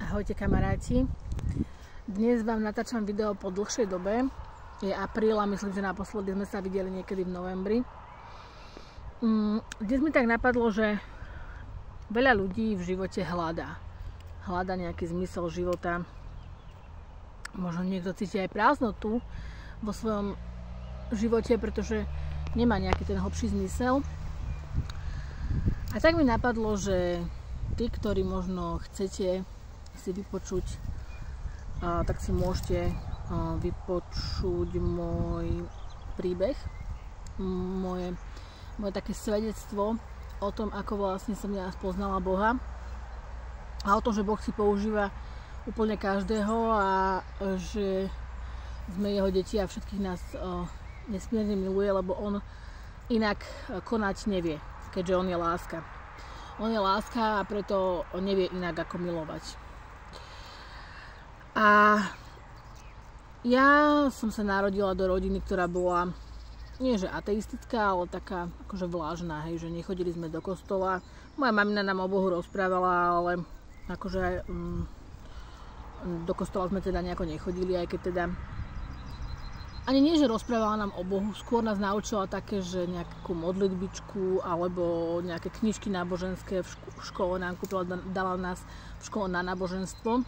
Ahojte kamaráti, dnes vám natáčam video po dlhšej dobe, je apríl a myslím, že naposledy sme sa videli niekedy v novembri. Dnes mi tak napadlo, že veľa ľudí v živote hľadá nejaký zmysel života. Možno niekto cíti aj prázdnotu vo svojom živote, pretože nemá nejaký ten hlbší zmysel. A tak mi napadlo, že tí, ktorí možno chcete si vypočuť, tak si môžete vypočuť môj príbeh, moje také svedectvo o tom, ako vlastne som ja spoznala Boha a o tom, že Boh si používa úplne každého a že sme jeho deti a všetkých nás nesmierne miluje, lebo on inak konať nevie, keďže on je láska. On je láska a preto on nevie inak ako milovať. A ja som sa narodila do rodiny, ktorá bola nie že ateistická, ale taká akože vlážna, hej, že nechodili sme do kostola. Moja mamina nám o Bohu rozprávala, ale akože do kostola sme teda nejako nechodili, aj keď teda ani nie, že rozprávala nám o Bohu, skôr nás naučila také, že nejakú modlitbičku alebo nejaké knižky náboženské v škole nám kúpila, dala nás v škole na náboženstvo.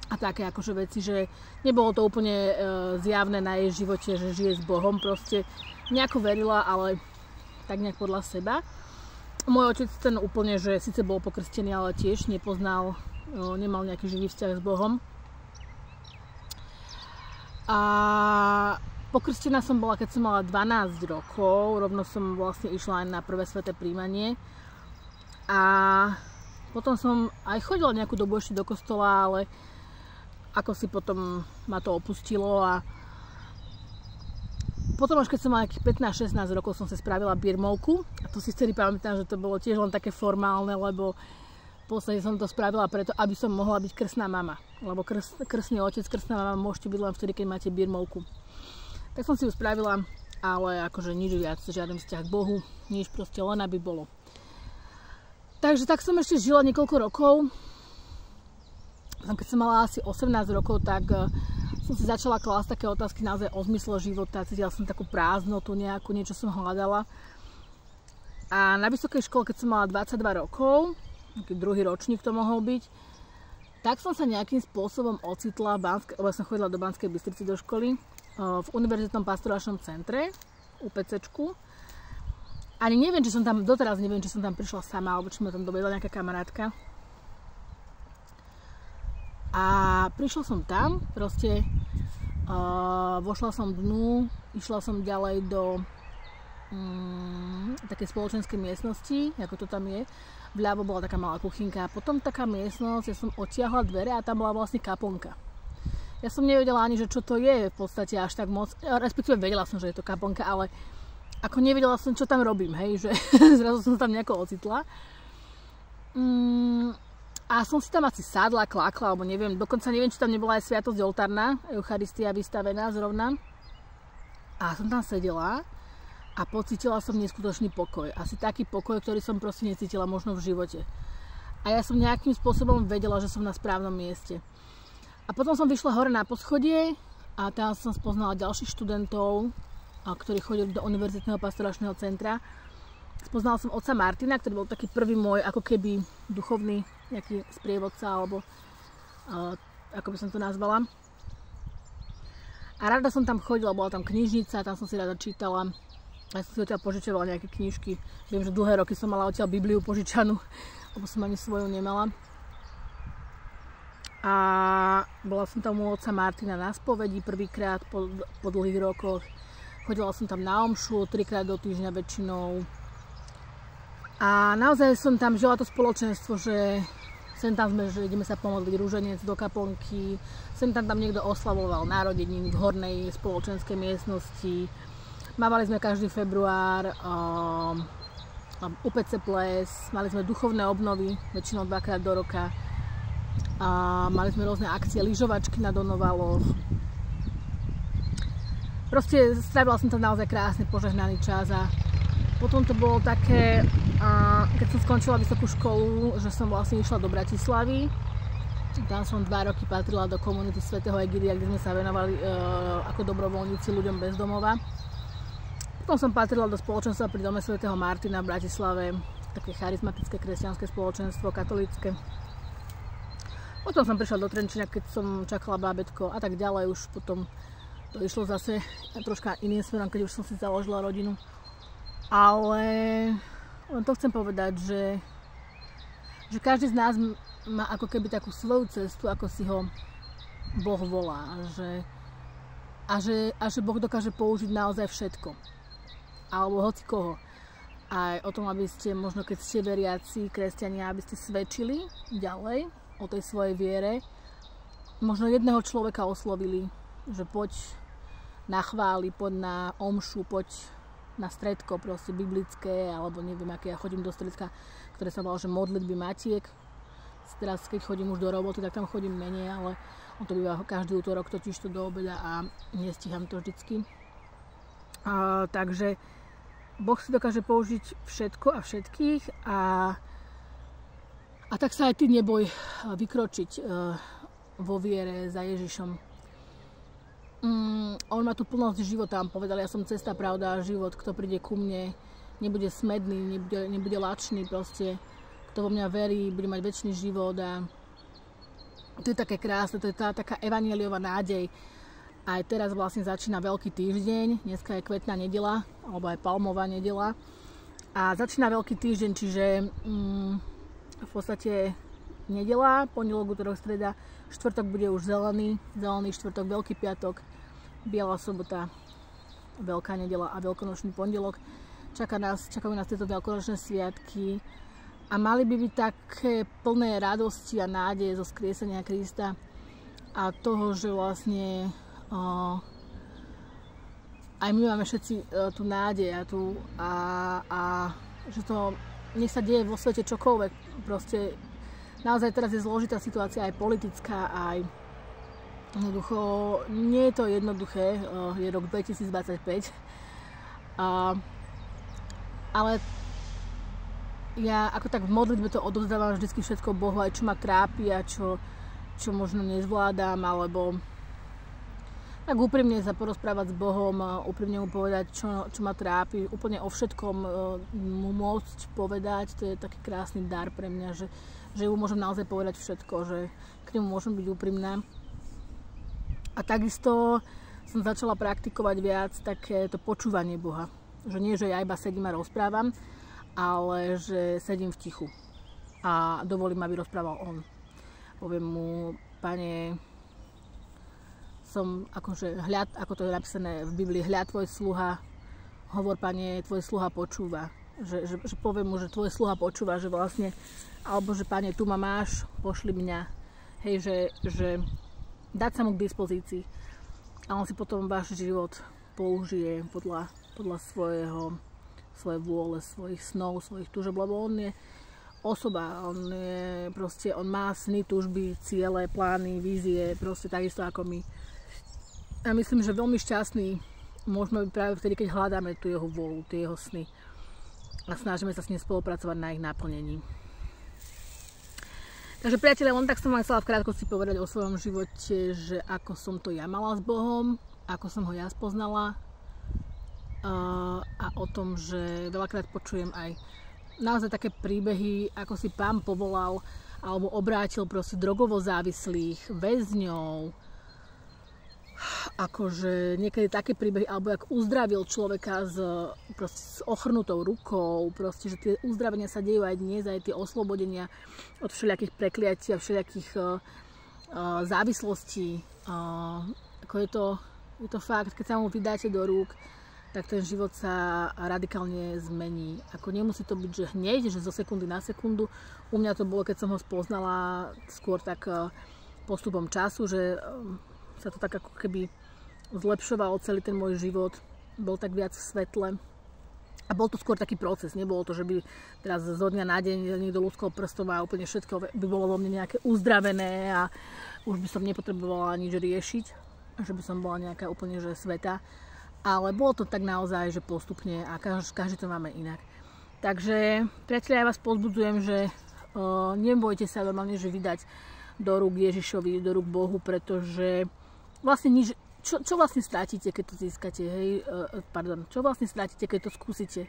A také akože veci, že nebolo to úplne zjavné na jej živote, že žije s Bohom, proste nejako verila, ale tak nejak podľa seba. Môj otec ten úplne, že síce bol pokrstený, ale tiež nepoznal, nemal nejaký živý vzťah s Bohom. A pokrstená som bola, keď som mala 12 rokov, rovno som vlastne išla aj na prvé sväté príjmanie. A potom som aj chodila nejakú dobu ešte do kostola, ale ako si potom ma to opustilo a potom až keď som mala nejakých 15-16 rokov som si spravila birmovku a to si vtedy pamätám, že to bolo tiež len také formálne, lebo v podstate som to spravila preto, aby som mohla byť krstná mama, lebo krstný otec, krstná mama môžete byť len vtedy, keď máte birmovku. Tak som si ju spravila, ale akože nič viac, žiaden vzťah k Bohu, nič, proste len aby bolo. Takže tak som ešte žila niekoľko rokov. Keď som mala asi 18 rokov, tak som si začala klásť také otázky naozaj o zmysle života. Cítila som takú prázdnotu nejakú, niečo som hľadala. A na vysokej škole, keď som mala 22 rokov, taký druhý ročník to mohol byť, tak som sa nejakým spôsobom ocitla, lebo som chodila do Banskej Bystrici do školy, v Univerzitnom pastoračnom centre, UPCčku. Ani neviem, či som tam, doteraz neviem, či som tam prišla sama, alebo či ma tam dovedla nejaká kamarátka. A prišla som tam, proste vošla som dnu, išla som ďalej do takej spoločenskej miestnosti, ako to tam je. Vľavo bola taká malá kuchynka a potom taká miestnosť, ja som odtiahla dvere a tam bola vlastne kaplnka. Ja som nevedela ani, že čo to je v podstate až tak moc, respektíve vedela som, že je to kaplnka, ale ako nevedela som, čo tam robím, hej, že zrazu som tam nejako ocitla. A som si tam asi sadla, klákla, alebo neviem, dokonca neviem, či tam nebola aj sviatosť oltárna, Eucharistia vystavená zrovna. A som tam sedela a pocítila som neskutočný pokoj. Asi taký pokoj, ktorý som proste necítila možno v živote. A ja som nejakým spôsobom vedela, že som na správnom mieste. A potom som vyšla hore na poschodie a tam som spoznala ďalších študentov, ktorí chodili do Univerzitného pastoračného centra. Spoznala som otca Martina, ktorý bol taký prvý môj ako keby duchovný nejaký sprievodca, alebo ako by som to nazvala. A rada som tam chodila, bola tam knižnica, tam som si rada čítala. Ja som si odtiaľ požičovala nejaké knižky. Viem, že dlhé roky som mala odtiaľ Bibliu požičanú, lebo som ani svoju nemala. A bola som tam u otca Martina na spovedi prvýkrát po dlhých rokoch. Chodila som tam na omšu 3-krát do týždňa väčšinou. A naozaj som tam žila to spoločenstvo, že sem tam sme, že ideme sa pomodliť ruženec do kaplnky, sem tam niekto oslavoval narodeniny v hornej spoločenskej miestnosti. Mávali sme každý február UPC ples, mali sme duchovné obnovy, väčšinou 2-krát do roka. Mali sme rôzne akcie, lyžovačky na Donovaloch. Proste strávila som tam naozaj krásny, požehnaný čas a potom to bolo také, keď som skončila vysokú školu, že som vlastne išla do Bratislavy Tam som 2 roky patrila do komunity svätého Egidia, kde sme sa venovali ako dobrovoľníci ľuďom bez domova. Potom som patrila do spoločenstva pri dome svätého Martina v Bratislave, také charizmatické kresťanské spoločenstvo, katolícke. Potom som prišla do Trenčína, keď som čakala bábätko a tak ďalej. Už potom to išlo zase troška iným smerom, keď už som si založila rodinu. Ale len to chcem povedať, že každý z nás má ako keby takú svoju cestu, ako si ho Boh volá. A že Boh dokáže použiť naozaj všetko. Alebo hoci koho. Aj o tom, aby ste, možno keď ste veriaci, kresťania, aby ste svedčili ďalej o tej svojej viere. Možno jedného človeka oslovili, že poď na chvály, poď na omšu, poď na stredko proste biblické, alebo neviem aké, ja chodím do stredka, ktoré sa volá, že modlitby matiek. Teraz, keď chodím už do roboty, tak tam chodím menej, ale on to býva každý útorok totiž to do obeda a nestíham to vždycky. Takže Boh si dokáže použiť všetko a všetkých a tak sa aj ty neboj vykročiť vo viere za Ježišom. On má tu plnosť života, on povedal, ja som cesta, pravda a život, kto príde ku mne, nebude smedný, nebude lačný proste. Kto vo mňa verí, bude mať večný život a to je také krásne, to je tá taká evanjeliová nádej. Aj teraz vlastne začína Veľký týždeň, dneska je kvetná nedeľa, alebo aj palmová nedeľa. A začína Veľký týždeň, čiže v podstate nedeľa, pondelok, utorok, streda, štvrtok bude už zelený štvrtok, Veľký piatok, Biela sobota, Veľká nedeľa a Veľkonočný pondelok. Čakajú nás tieto veľkonočné sviatky. A mali by byť také plné radosti a nádeje zo skriesenia Krista a toho, že vlastne aj my máme všetci tú nádej a že to nech sa deje vo svete čokoľvek. Proste naozaj teraz je zložitá situácia aj politická, aj jednoducho nie je to jednoduché, je rok 2025, ale ja ako tak v modlitbe to odovzdávam vždy všetko Bohu, aj čo ma trápi a čo možno nezvládam, alebo tak úprimne sa porozprávať s Bohom, úprimne mu povedať, čo ma trápi, úplne o všetkom mu môcť povedať, to je taký krásny dar pre mňa, že mu môžem naozaj povedať všetko, že k nemu môžem byť úprimná. A takisto som začala praktikovať viac takéto počúvanie Boha, že nie, že ja iba sedím a rozprávam, ale že sedím v tichu a dovolím, aby rozprával on. Poviem mu, Pane, som akože ako to je napísané v Biblii, hľad tvoj sluha, hovor, Pane, tvoj sluha počúva. Že poviem mu, že tvoj sluha počúva, že vlastne, alebo že Pane, tu ma máš, pošli mňa. Hej, že dať sa mu k dispozícii a on si potom váš život použije podľa svojej vôle, svojich snov, svojich túžob, lebo on je osoba, on má sny, túžby, ciele, plány, vízie, proste takisto ako my. A myslím, že veľmi šťastný môžeme byť práve vtedy, keď hľadáme tú jeho vôľu, tie jeho sny a snažíme sa s ním spolupracovať na ich naplnení. Takže priatelia, len tak som vám chcela v krátkosti povedať o svojom živote, že ako som to ja mala s Bohom, ako som ho ja spoznala, a o tom, že veľakrát počujem aj naozaj také príbehy, ako si Pán povolal alebo obrátil proste drogovo závislých, väzňov, akože niekedy také príbehy, alebo jak uzdravil človeka s ochrnutou rukou, proste, že tie uzdravenia sa dejú aj dnes, aj tie oslobodenia od všelijakých prekliatí a všelijakých závislostí. Ako je to fakt, keď sa mu vydáte do rúk, tak ten život sa radikálne zmení. Ako nemusí to byť, že hneď, že zo sekundy na sekundu. U mňa to bolo, keď som ho spoznala skôr tak postupom času, že sa to tak ako keby zlepšoval celý ten môj život. Bol tak viac v svetle. A bol to skôr taký proces. Nebolo to, že by teraz zo dňa na deň niekto ľudskou prstom a úplne všetko by bolo vo mne nejaké uzdravené a už by som nepotrebovala nič riešiť. Že by som bola nejaká úplne že sveta. Ale bolo to tak naozaj, že postupne a každý to máme inak. Takže, priatelia, ja vás povzbudzujem, že nebojte sa normálne, že vydať do rúk Ježišovi, do rúk Bohu, pretože vlastne nič, čo vlastne strátite, keď to získate, hej, čo vlastne strátite, keď to skúsite.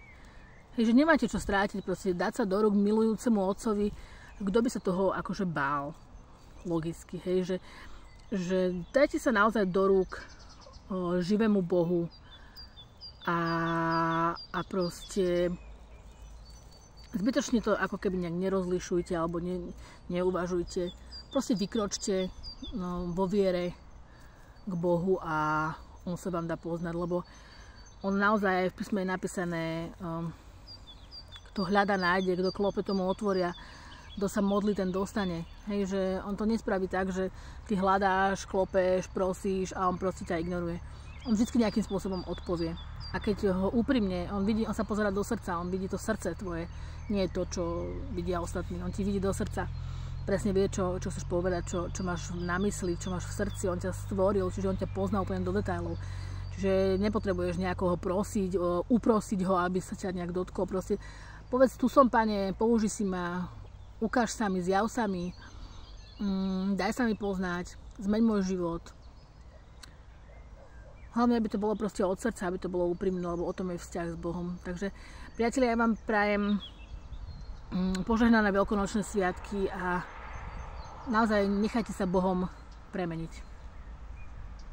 Hej, že nemáte čo strátiť, proste dať sa do rúk milujúcemu otcovi, kto by sa toho akože bál, logicky, hej, že dajte sa naozaj do rúk živému Bohu a proste zbytočne to ako keby nejak nerozlišujte alebo neuvažujte. Proste vykročte vo viere k Bohu a on sa vám dá poznať, lebo on naozaj v písme je napísané, kto hľada, nájde, kto klope, tomu otvoria, kto sa modlí, ten dostane. Hej, že on to nespraví tak, že ty hľadáš, klopeš, prosíš a on proste ťa ignoruje. On vždy nejakým spôsobom odpovie. A keď ho úprimne, on sa pozerá do srdca, on vidí to srdce tvoje, nie je to, čo vidia ostatní. On ti vidí do srdca, presne vie, čo chceš povedať, čo máš na mysli, čo máš v srdci, on ťa stvoril, čiže on ťa pozná úplne do detailov. Čiže nepotrebuješ nejakoho prosiť, uprosiť ho, aby sa ťa nejak dotkol. Proste povedz, tu som, Pane, použi si ma, ukáž sa mi, zjav sa mi, daj sa mi poznať, zmeň môj život. Hlavne, aby to bolo proste od srdca, aby to bolo úprimné, lebo o tom je vzťah s Bohom. Takže, priatelia, ja vám prajem požehnané veľkonočné sviatky a naozaj nechajte sa Bohom premeniť.